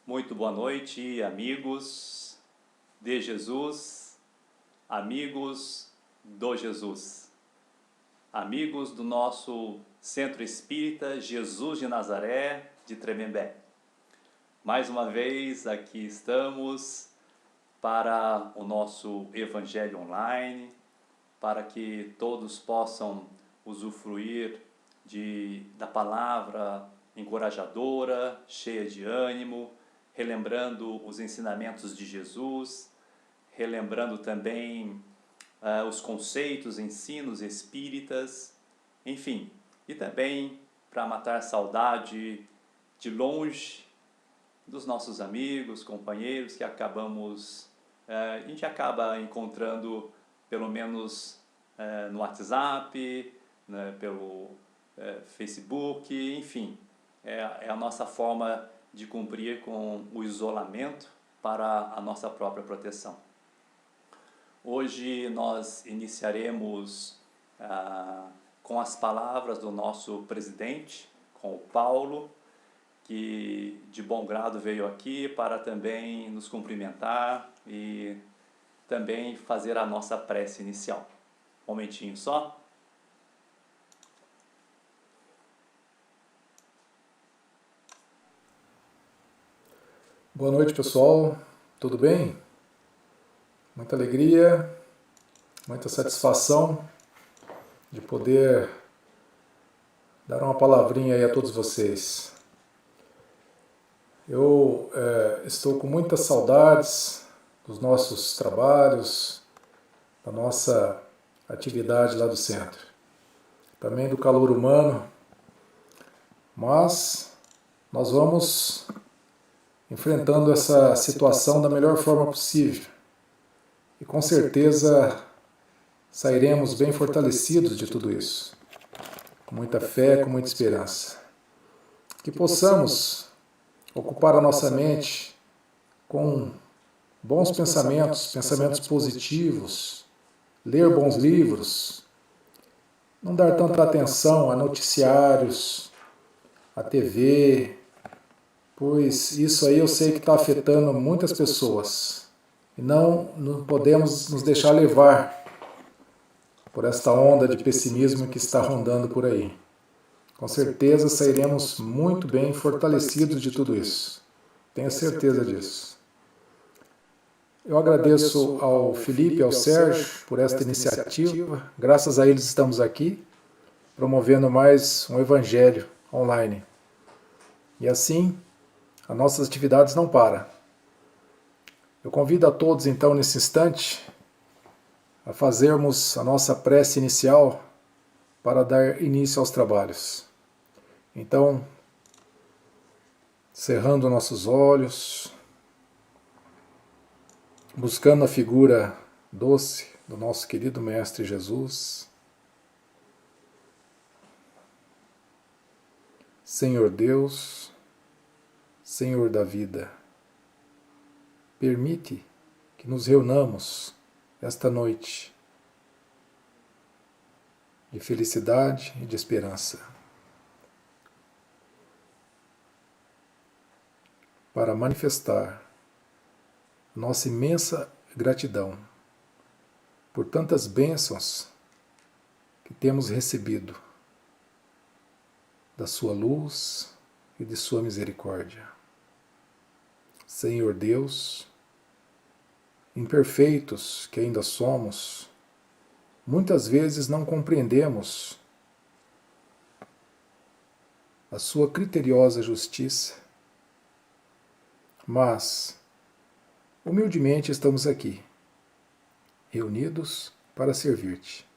Muito boa noite, amigos de Jesus, amigos do Jesus, amigos do nosso Centro Espírita Jesus de Nazaré de Tremembé. Mais uma vez aqui estamos para o nosso Evangelho Online, para que todos possam usufruir da palavra encorajadora, cheia de ânimo, relembrando os ensinamentos de Jesus, relembrando também os conceitos, ensinos espíritas, enfim, e também para matar saudade de longe dos nossos amigos, companheiros que a gente acaba encontrando pelo menos no WhatsApp, né, pelo Facebook, enfim, é a nossa forma de cumprir com o isolamento para a nossa própria proteção. Hoje nós iniciaremos com as palavras do nosso presidente, com o Paulo, que de bom grado veio aqui para também nos cumprimentar e também fazer a nossa prece inicial. Um momentinho só. Boa noite, pessoal. Tudo bem? Muita alegria, muita satisfação de poder dar uma palavrinha aí a todos vocês. Eu estou com muitas saudades dos nossos trabalhos, da nossa atividade lá do centro, também do calor humano, mas nós vamos enfrentando essa situação da melhor forma possível e com certeza sairemos bem fortalecidos de tudo isso, com muita fé, com muita esperança. Que possamos ocupar a nossa mente com bons pensamentos, pensamentos positivos, ler bons livros, não dar tanta atenção a noticiários, a TV, pois isso aí eu sei que está afetando muitas pessoas e não podemos nos deixar levar por esta onda de pessimismo que está rondando por aí. Com certeza sairemos muito bem fortalecidos de tudo isso. Tenho certeza disso. Eu agradeço ao Felipe e ao Sérgio por esta iniciativa. Graças a eles estamos aqui, promovendo mais um Evangelho online. E assim, as nossas atividades não param. Eu convido a todos, então, nesse instante, a fazermos a nossa prece inicial para dar início aos trabalhos. Então, cerrando nossos olhos, buscando a figura doce do nosso querido Mestre Jesus. Senhor Deus, Senhor da vida, permite que nos reunamos esta noite de felicidade e de esperança, para manifestar nossa imensa gratidão por tantas bênçãos que temos recebido da sua luz e de sua misericórdia. Senhor Deus, imperfeitos que ainda somos, muitas vezes não compreendemos a sua criteriosa justiça, mas humildemente estamos aqui, reunidos para servir-te.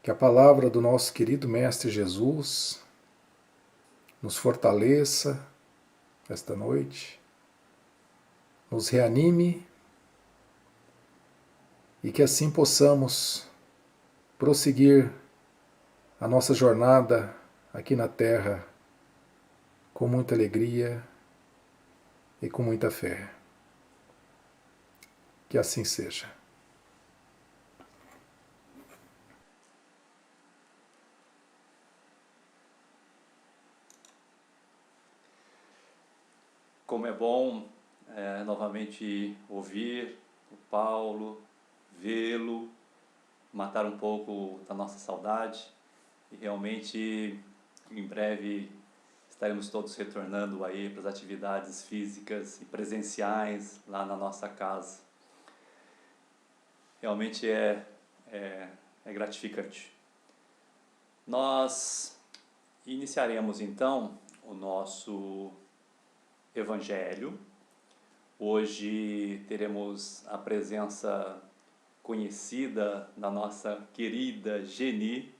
Que a palavra do nosso querido Mestre Jesus nos fortaleça esta noite, nos reanime e que assim possamos prosseguir a nossa jornada aqui na Terra com muita alegria e com muita fé. Que assim seja. Como é bom novamente ouvir o Paulo, vê-lo, matar um pouco da nossa saudade e realmente em breve estaremos todos retornando aí para as atividades físicas e presenciais lá na nossa casa. Realmente é gratificante. Nós iniciaremos então o nosso Evangelho. Hoje teremos a presença conhecida da nossa querida Geni,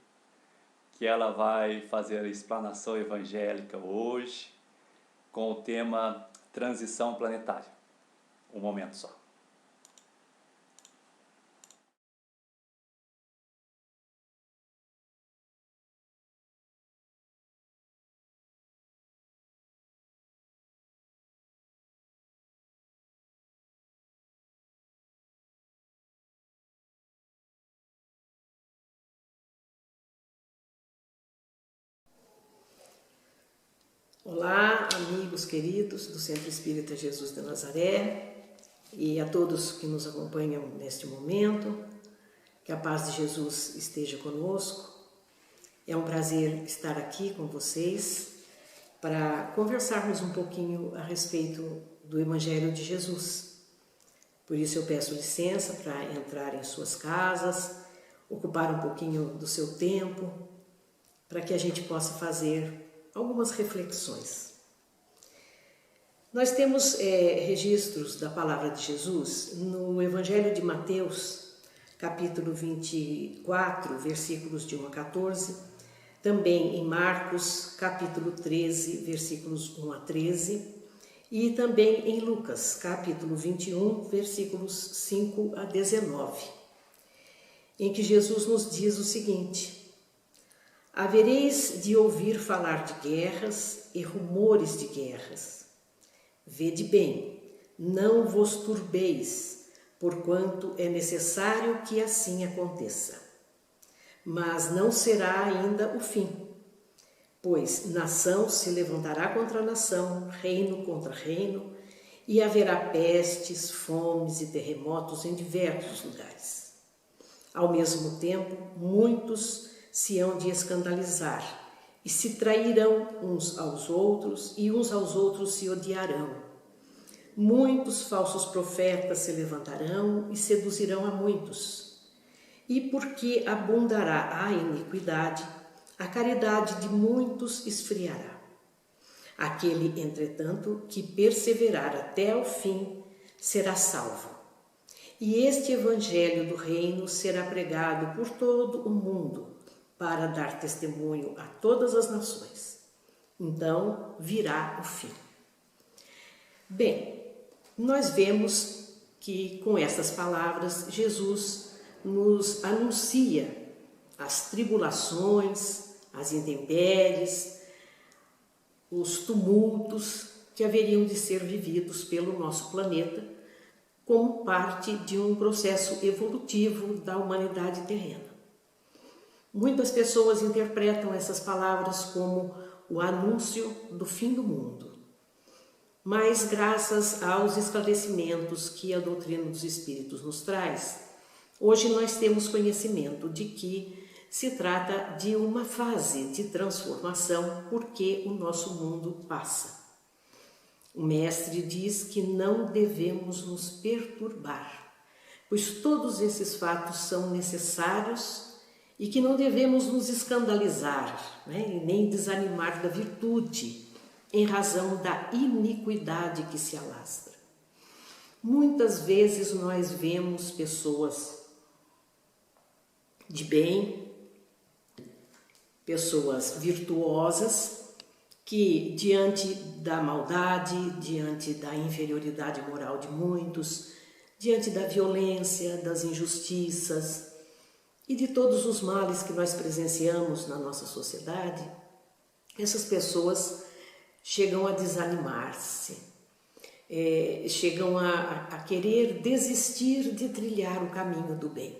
que ela vai fazer a explanação evangélica hoje com o tema Transição Planetária. Um momento só. Olá, amigos queridos do Centro Espírita Jesus de Nazaré e a todos que nos acompanham neste momento, que a paz de Jesus esteja conosco. É um prazer estar aqui com vocês para conversarmos um pouquinho a respeito do Evangelho de Jesus. Por isso eu peço licença para entrar em suas casas, ocupar um pouquinho do seu tempo, para que a gente possa fazer algumas reflexões. Nós temos registros da palavra de Jesus no Evangelho de Mateus, capítulo 24, versículos de 1 a 14, também em Marcos, capítulo 13, versículos 1 a 13, e também em Lucas, capítulo 21, versículos 5 a 19, em que Jesus nos diz o seguinte: havereis de ouvir falar de guerras e rumores de guerras. Vede bem, não vos turbeis, porquanto é necessário que assim aconteça. Mas não será ainda o fim, pois nação se levantará contra nação, reino contra reino, e haverá pestes, fomes e terremotos em diversos lugares. Ao mesmo tempo, muitos se hão de escandalizar, e se trairão uns aos outros, e uns aos outros se odiarão. Muitos falsos profetas se levantarão e seduzirão a muitos. E porque abundará a iniquidade, a caridade de muitos esfriará. Aquele, entretanto, que perseverar até ao fim, será salvo. E este evangelho do reino será pregado por todo o mundo, para dar testemunho a todas as nações. Então virá o fim. Bem, nós vemos que com essas palavras Jesus nos anuncia as tribulações, as intempéries, os tumultos que haveriam de ser vividos pelo nosso planeta como parte de um processo evolutivo da humanidade terrena. Muitas pessoas interpretam essas palavras como o anúncio do fim do mundo. Mas, graças aos esclarecimentos que a doutrina dos Espíritos nos traz, hoje nós temos conhecimento de que se trata de uma fase de transformação porque o nosso mundo passa. O Mestre diz que não devemos nos perturbar, pois todos esses fatos são necessários e que não devemos nos escandalizar, e nem desanimar da virtude, em razão da iniquidade que se alastra. Muitas vezes nós vemos pessoas de bem, pessoas virtuosas, que diante da maldade, diante da inferioridade moral de muitos, diante da violência, das injustiças, e de todos os males que nós presenciamos na nossa sociedade, essas pessoas chegam a desanimar-se, chegam a querer desistir de trilhar o caminho do bem.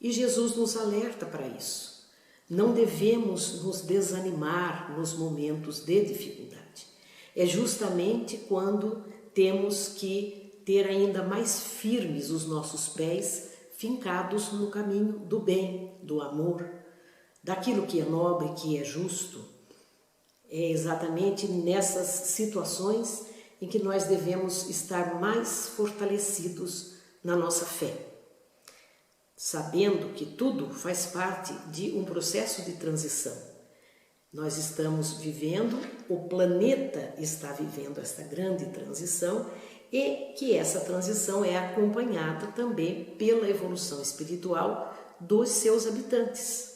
E Jesus nos alerta para isso. Não devemos nos desanimar nos momentos de dificuldade. é justamente quando temos que ter ainda mais firmes os nossos pés fincados no caminho do bem, do amor, daquilo que é nobre, que é justo. É exatamente nessas situações em que nós devemos estar mais fortalecidos na nossa fé, sabendo que tudo faz parte de um processo de transição. Nós estamos vivendo, o planeta está vivendo esta grande transição e que essa transição é acompanhada também pela evolução espiritual dos seus habitantes.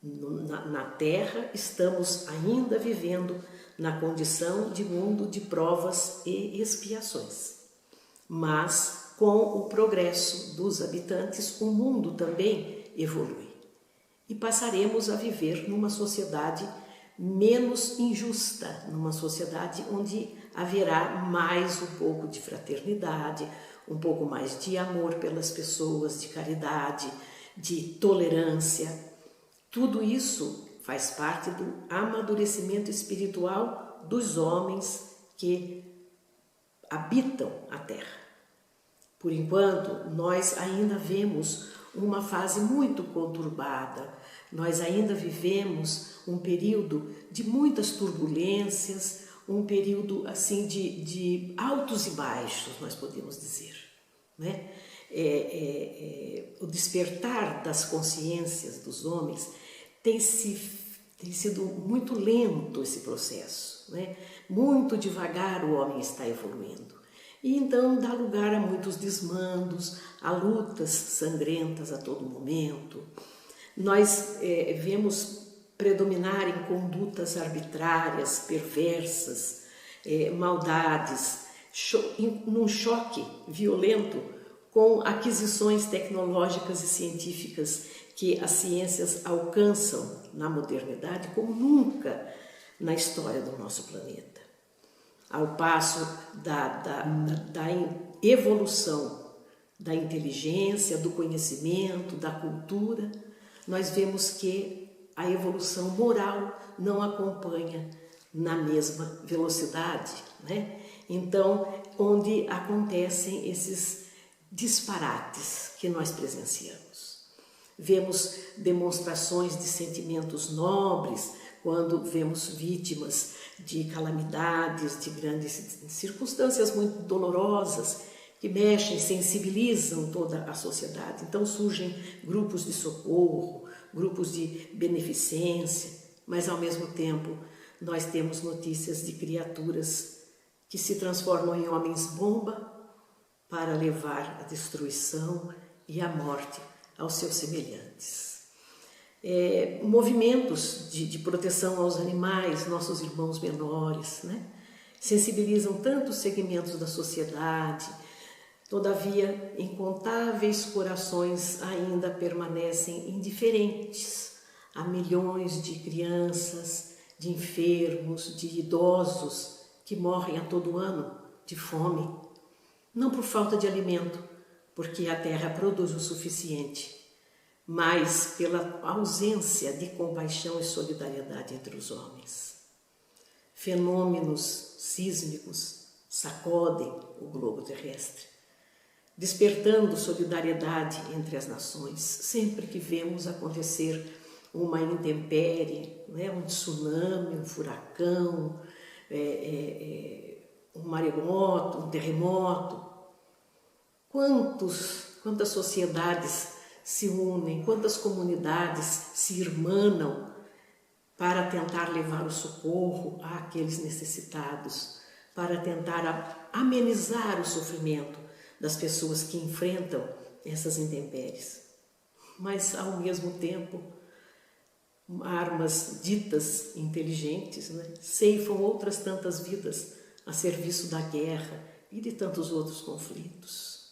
Na Terra estamos ainda vivendo na condição de mundo de provas e expiações, mas com o progresso dos habitantes o mundo também evolui e passaremos a viver numa sociedade menos injusta, numa sociedade onde haverá mais um pouco de fraternidade, um pouco mais de amor pelas pessoas, de caridade, de tolerância. Tudo isso faz parte do amadurecimento espiritual dos homens que habitam a Terra. Por enquanto, nós ainda vemos uma fase muito conturbada, nós ainda vivemos um período de muitas turbulências, um período assim de altos e baixos, nós podemos dizer, né? O despertar das consciências dos homens tem sido muito lento esse processo, né? Muito devagar o homem está evoluindo. E então dá lugar a muitos desmandos, a lutas sangrentas a todo momento. Nós vemos predominarem condutas arbitrárias, perversas, maldades, num choque violento com aquisições tecnológicas e científicas que as ciências alcançam na modernidade como nunca na história do nosso planeta. Ao passo da evolução da inteligência, do conhecimento, da cultura, nós vemos que a evolução moral não acompanha na mesma velocidade, né? Então, onde acontecem esses disparates que nós presenciamos. Vemos demonstrações de sentimentos nobres quando vemos vítimas de calamidades, de grandes circunstâncias muito dolorosas que mexem, sensibilizam toda a sociedade. Então surgem grupos de socorro, grupos de beneficência, mas ao mesmo tempo nós temos notícias de criaturas que se transformam em homens-bomba para levar a destruição e a morte aos seus semelhantes. Movimentos de proteção aos animais, nossos irmãos menores, né? Sensibilizam tantos segmentos da sociedade. Todavia, incontáveis corações ainda permanecem indiferentes a milhões de crianças, de enfermos, de idosos que morrem a todo ano de fome. Não por falta de alimento, porque a terra produz o suficiente, mas pela ausência de compaixão e solidariedade entre os homens. Fenômenos sísmicos sacodem o globo terrestre, despertando solidariedade entre as nações. Sempre que vemos acontecer uma intempérie, né, um tsunami, um furacão, um maremoto, um terremoto, quantas sociedades se unem, quantas comunidades se irmanam para tentar levar o socorro àqueles necessitados, para tentar amenizar o sofrimento das pessoas que enfrentam essas intempéries. Mas, ao mesmo tempo, armas ditas inteligentes, né, ceifam outras tantas vidas a serviço da guerra e de tantos outros conflitos.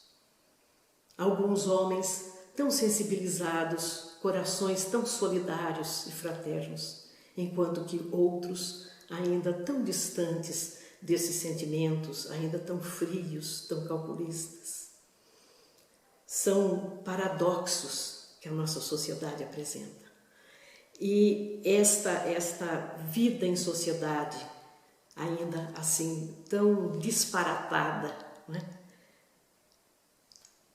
Alguns homens tão sensibilizados, corações tão solidários e fraternos, enquanto que outros ainda tão distantes desses sentimentos, ainda tão frios, tão calculistas. São paradoxos que a nossa sociedade apresenta. E esta vida em sociedade, ainda assim tão disparatada, né?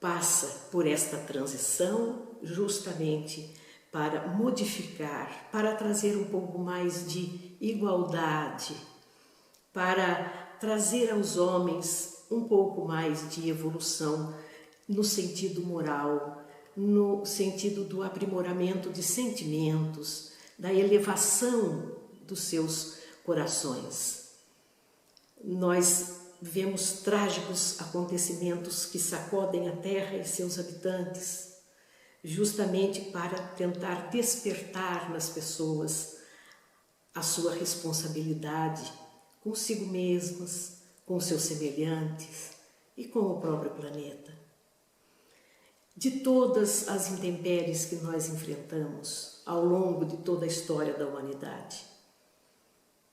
Passa por esta transição justamente para modificar, para trazer um pouco mais de igualdade, para trazer aos homens um pouco mais de evolução no sentido moral, no sentido do aprimoramento de sentimentos, da elevação dos seus corações. Nós vemos trágicos acontecimentos que sacodem a terra e seus habitantes, justamente para tentar despertar nas pessoas a sua responsabilidade consigo mesmas, com seus semelhantes e com o próprio planeta. De todas as intempéries que nós enfrentamos ao longo de toda a história da humanidade,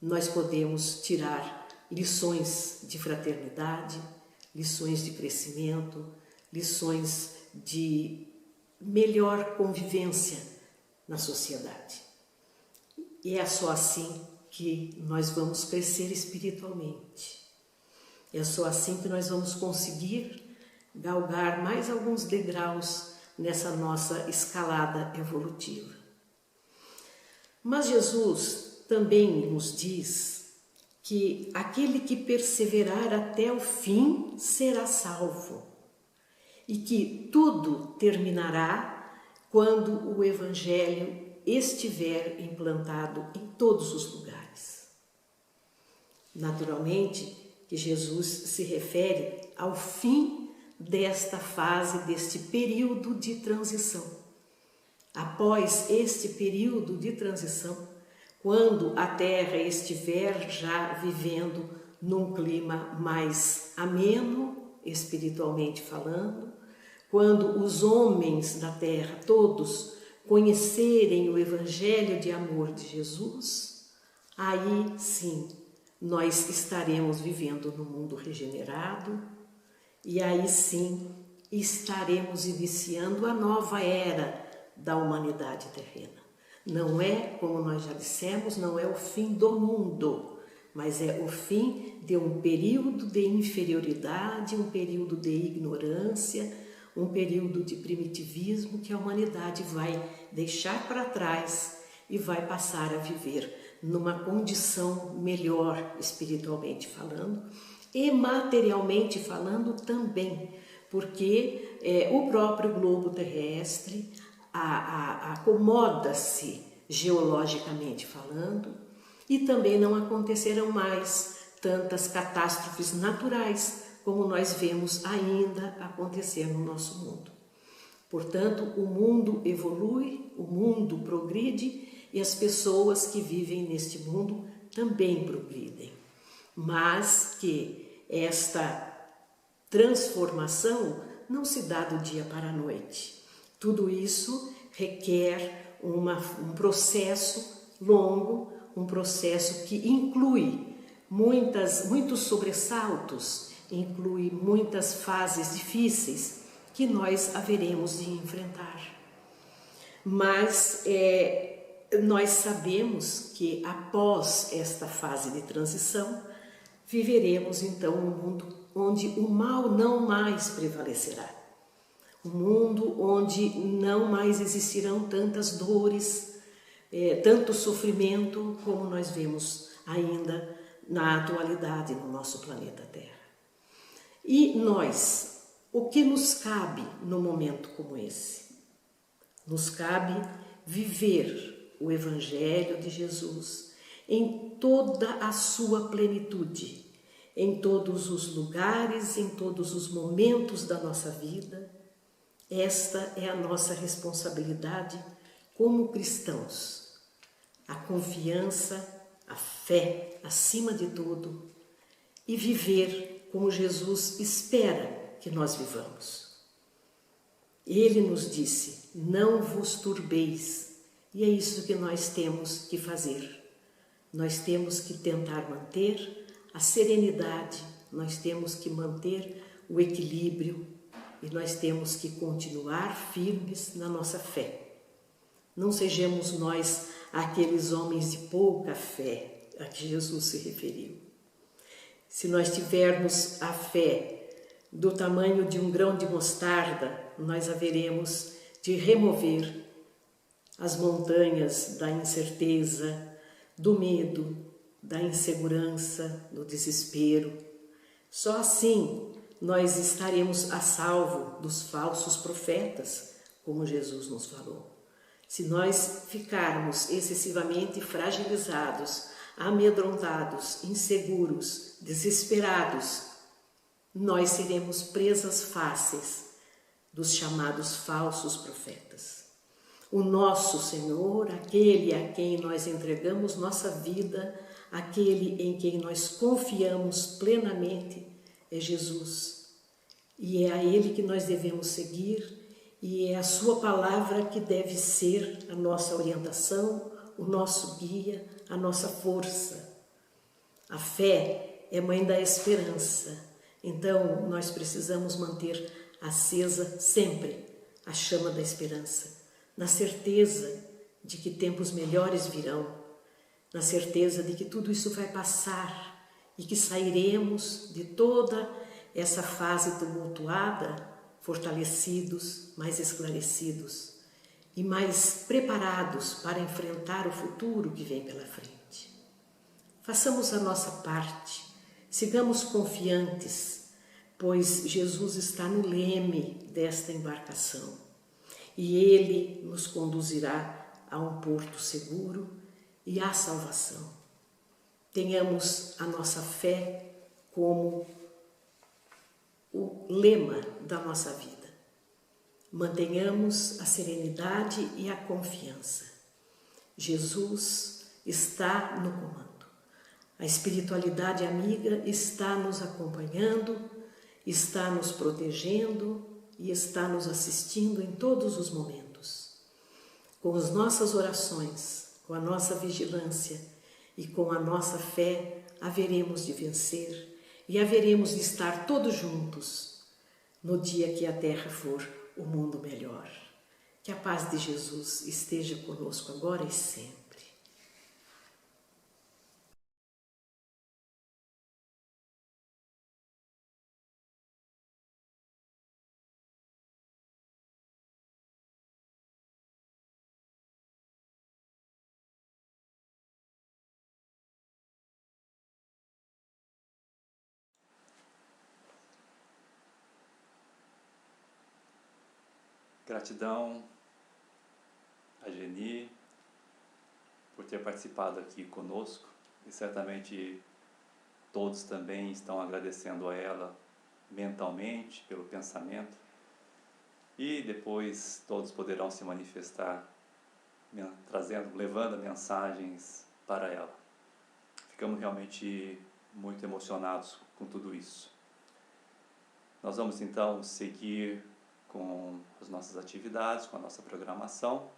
nós podemos tirar lições de fraternidade, lições de crescimento, lições de melhor convivência na sociedade. E é só assim que nós vamos crescer espiritualmente. É só assim que nós vamos conseguir galgar mais alguns degraus nessa nossa escalada evolutiva. Mas Jesus também nos diz que aquele que perseverar até o fim será salvo e que tudo terminará quando o Evangelho estiver implantado em todos os lugares. Naturalmente que Jesus se refere ao fim desta fase, deste período de transição. Após este período de transição, quando a Terra estiver já vivendo num clima mais ameno, espiritualmente falando, quando os homens da Terra todos conhecerem o Evangelho de amor de Jesus, aí sim nós estaremos vivendo no mundo regenerado e aí sim estaremos iniciando a nova era da humanidade terrena. Não é, como nós já dissemos, não é o fim do mundo, mas é o fim de um período de inferioridade, um período de ignorância, um período de primitivismo que a humanidade vai deixar para trás e vai passar a viver numa condição melhor espiritualmente falando e materialmente falando também, porque o próprio globo terrestre acomoda-se geologicamente falando e também não acontecerão mais tantas catástrofes naturais como nós vemos ainda acontecer no nosso mundo. Portanto, o mundo evolui, o mundo progride e as pessoas que vivem neste mundo também progridem. Mas que esta transformação não se dá do dia para a noite. Tudo isso requer um processo longo, um processo que inclui muitos sobressaltos, inclui muitas fases difíceis que nós haveremos de enfrentar. Mas nós sabemos que após esta fase de transição, viveremos então um mundo onde o mal não mais prevalecerá. Um mundo onde não mais existirão tantas dores, tanto sofrimento como nós vemos ainda na atualidade no nosso planeta Terra. E nós, o que nos cabe num momento como esse? Nos cabe viver o Evangelho de Jesus em toda a sua plenitude, em todos os lugares, em todos os momentos da nossa vida. Esta é a nossa responsabilidade como cristãos. A confiança, a fé acima de tudo e viver como Jesus espera que nós vivamos. Ele nos disse, não vos turbeis, e é isso que nós temos que fazer. Nós temos que tentar manter a serenidade, nós temos que manter o equilíbrio e nós temos que continuar firmes na nossa fé. Não sejamos nós aqueles homens de pouca fé a que Jesus se referiu. Se nós tivermos a fé do tamanho de um grão de mostarda, nós haveremos de remover as montanhas da incerteza, do medo, da insegurança, do desespero. Só assim nós estaremos a salvo dos falsos profetas, como Jesus nos falou. Se nós ficarmos excessivamente fragilizados, amedrontados, inseguros, desesperados, nós seremos presas fáceis dos chamados falsos profetas. O nosso Senhor, aquele a quem nós entregamos nossa vida, aquele em quem nós confiamos plenamente, é Jesus. E é a Ele que nós devemos seguir, e é a Sua palavra que deve ser a nossa orientação, o nosso guia, a nossa força. A fé é mãe da esperança, então nós precisamos manter acesa sempre a chama da esperança, na certeza de que tempos melhores virão, na certeza de que tudo isso vai passar e que sairemos de toda essa fase tumultuada fortalecidos, mais esclarecidos e mais preparados para enfrentar o futuro que vem pela frente. Façamos a nossa parte, sigamos confiantes, pois Jesus está no leme desta embarcação e Ele nos conduzirá a um porto seguro e à salvação. Tenhamos a nossa fé como o lema da nossa vida. Mantenhamos a serenidade e a confiança. Jesus está no comando. A espiritualidade amiga está nos acompanhando, está nos protegendo e está nos assistindo em todos os momentos. Com as nossas orações, com a nossa vigilância e com a nossa fé, haveremos de vencer e haveremos de estar todos juntos no dia que a terra for o mundo melhor. Que a paz de Jesus esteja conosco agora e sempre. Gratidão a Geni por ter participado aqui conosco e certamente todos também estão agradecendo a ela mentalmente pelo pensamento e depois todos poderão se manifestar levando mensagens para ela. Ficamos realmente muito emocionados com tudo isso. Nós vamos então seguir com as nossas atividades, com a nossa programação.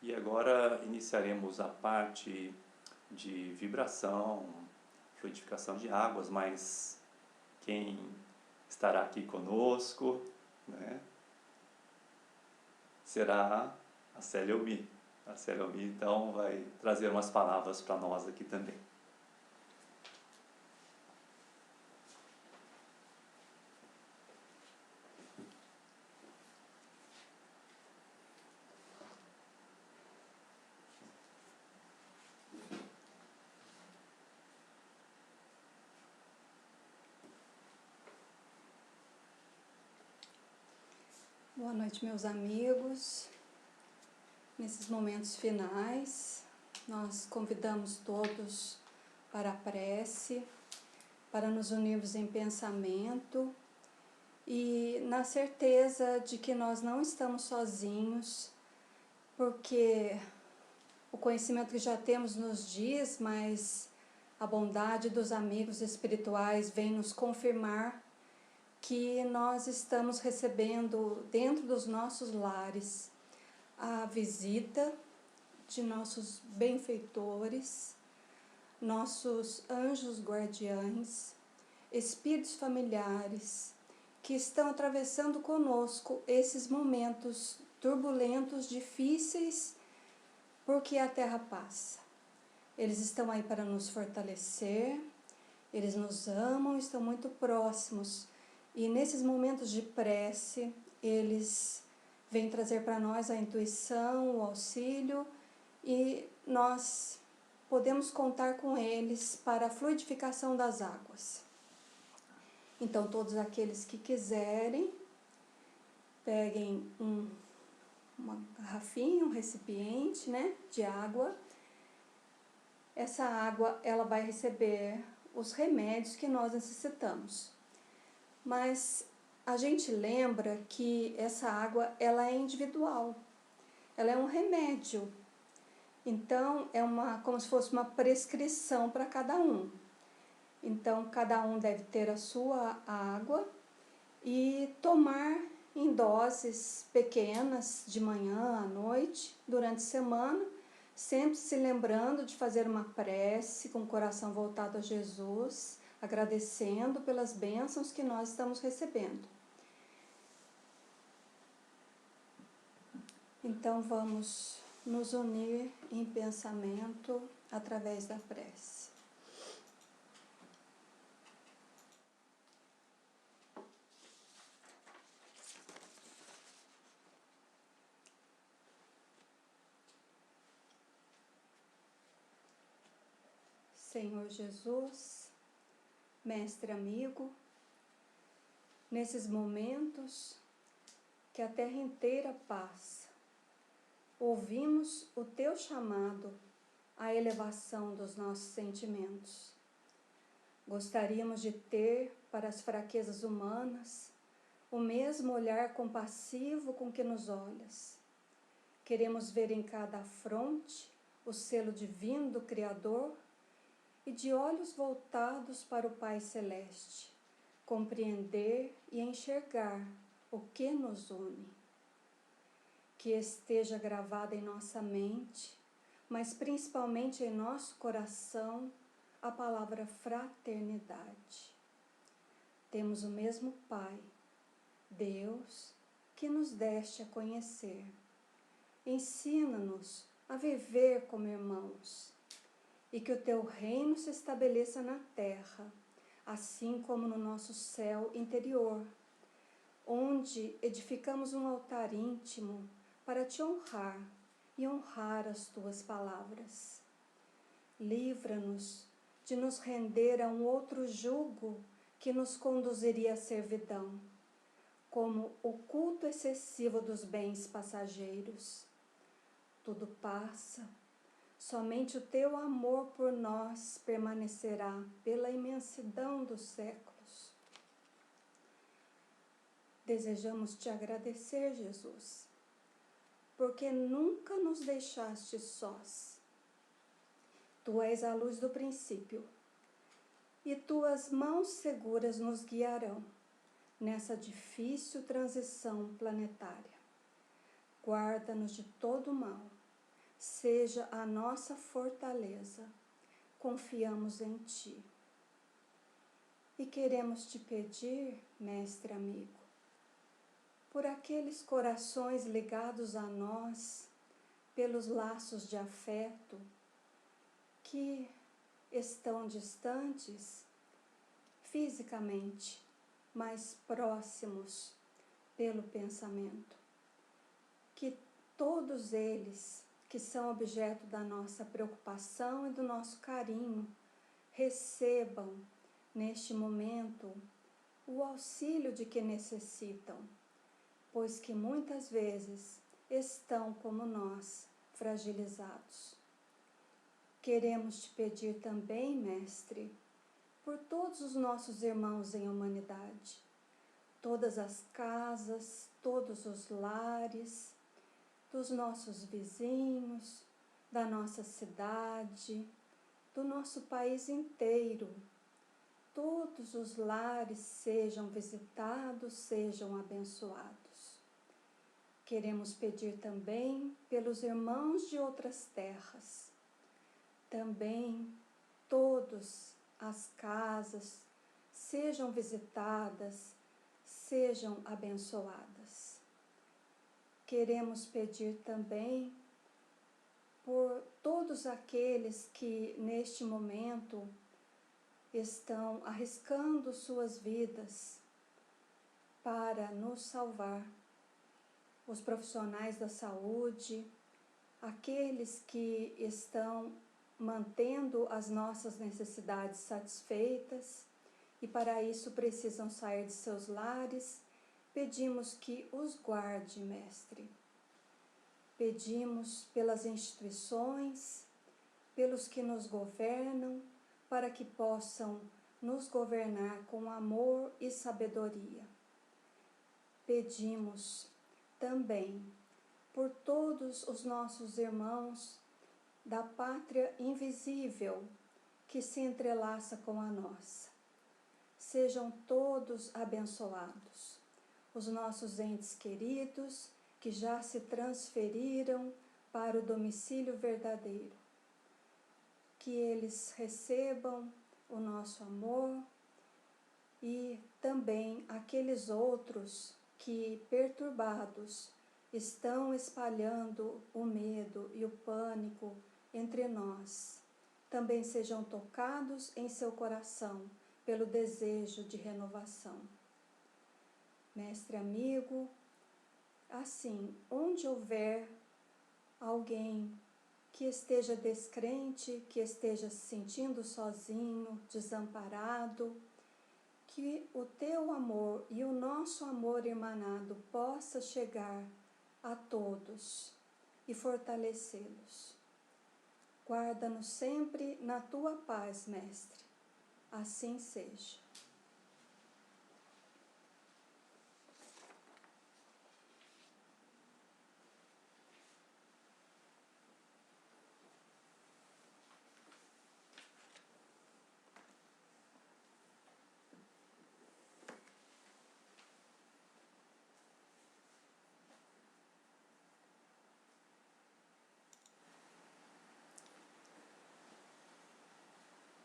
E agora iniciaremos a parte de vibração, fluidificação de águas, mas quem estará aqui conosco, né, será a Célia Elmi. A Célia Elmi, então, vai trazer umas palavras para nós aqui também. Boa noite, meus amigos. Nesses momentos finais, nós convidamos todos para a prece, para nos unirmos em pensamento e na certeza de que nós não estamos sozinhos, porque o conhecimento que já temos nos diz, mas a bondade dos amigos espirituais vem nos confirmar que nós estamos recebendo dentro dos nossos lares a visita de nossos benfeitores, nossos anjos guardiães, espíritos familiares que estão atravessando conosco esses momentos turbulentos, difíceis, porque a Terra passa. Eles estão aí para nos fortalecer Eles nos amam, estão muito próximos. E nesses momentos de prece, eles vêm trazer para nós a intuição, o auxílio, e nós podemos contar com eles para a fluidificação das águas. Então, todos aqueles que quiserem, peguem uma garrafinha, um recipiente, né, de água. Essa água, ela vai receber os remédios que nós necessitamos. Mas a gente lembra que essa água, ela é individual. Ela é um remédio. Então, é como se fosse uma prescrição para cada um. Então, cada um deve ter a sua água e tomar em doses pequenas, de manhã à noite, durante a semana, sempre se lembrando de fazer uma prece com o coração voltado a Jesus, agradecendo pelas bênçãos que nós estamos recebendo. Então, vamos nos unir em pensamento através da prece. Senhor Jesus, Mestre amigo, nesses momentos que a terra inteira passa, ouvimos o Teu chamado à elevação dos nossos sentimentos. Gostaríamos de ter para as fraquezas humanas o mesmo olhar compassivo com que nos olhas. Queremos ver em cada fronte o selo divino do Criador e de olhos voltados para o Pai Celeste, compreender e enxergar o que nos une. Que esteja gravada em nossa mente, mas principalmente em nosso coração, a palavra fraternidade. Temos o mesmo Pai, Deus, que nos deste a conhecer. Ensina-nos a viver como irmãos, e que o Teu reino se estabeleça na terra, assim como no nosso céu interior, onde edificamos um altar íntimo para Te honrar e honrar as Tuas palavras. Livra-nos de nos render a um outro jugo que nos conduziria à servidão, como o culto excessivo dos bens passageiros. Tudo passa, somente o Teu amor por nós permanecerá pela imensidão dos séculos. Desejamos Te agradecer, Jesus, porque nunca nos deixaste sós. Tu és a luz do princípio, e Tuas mãos seguras nos guiarão nessa difícil transição planetária. Guarda-nos de todo mal. Seja a nossa fortaleza, confiamos em Ti. E queremos Te pedir, Mestre amigo, por aqueles corações ligados a nós, pelos laços de afeto, que estão distantes fisicamente, mas próximos pelo pensamento. Que todos eles que são objeto da nossa preocupação e do nosso carinho, recebam, neste momento, o auxílio de que necessitam, pois que muitas vezes estão, como nós, fragilizados. Queremos Te pedir também, Mestre, por todos os nossos irmãos em humanidade, todas as casas, todos os lares, dos nossos vizinhos, da nossa cidade, do nosso país inteiro. Todos os lares sejam visitados, sejam abençoados. Queremos pedir também pelos irmãos de outras terras. Também todas as casas sejam visitadas, sejam abençoadas. Queremos pedir também por todos aqueles que neste momento estão arriscando suas vidas para nos salvar. Os profissionais da saúde, aqueles que estão mantendo as nossas necessidades satisfeitas e para isso precisam sair de seus lares, pedimos que os guarde, Mestre. Pedimos pelas instituições, pelos que nos governam, para que possam nos governar com amor e sabedoria. Pedimos também por todos os nossos irmãos da pátria invisível que se entrelaça com a nossa. Sejam todos abençoados. Os nossos entes queridos que já se transferiram para o domicílio verdadeiro. Que eles recebam o nosso amor e também aqueles outros que, perturbados, estão espalhando o medo e o pânico entre nós. Também sejam tocados em seu coração pelo desejo de renovação. Mestre amigo, assim, onde houver alguém que esteja descrente, que esteja se sentindo sozinho, desamparado, que o teu amor e o nosso amor irmanado possa chegar a todos e fortalecê-los. Guarda-nos sempre na tua paz, Mestre. Assim seja.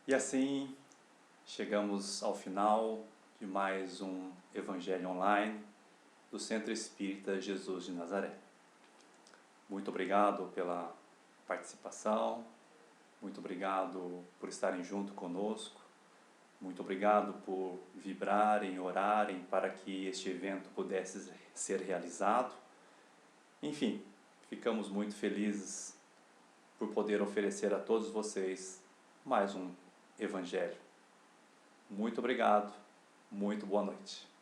E assim chegamos ao final de mais um Evangelho Online do Centro Espírita Jesus de Nazaré. Muito obrigado pela participação, muito obrigado por estarem junto conosco, muito obrigado por vibrarem, orarem para que este evento pudesse ser realizado. Enfim, ficamos muito felizes por poder oferecer a todos vocês mais um Evangelho. Muito obrigado, muito boa noite.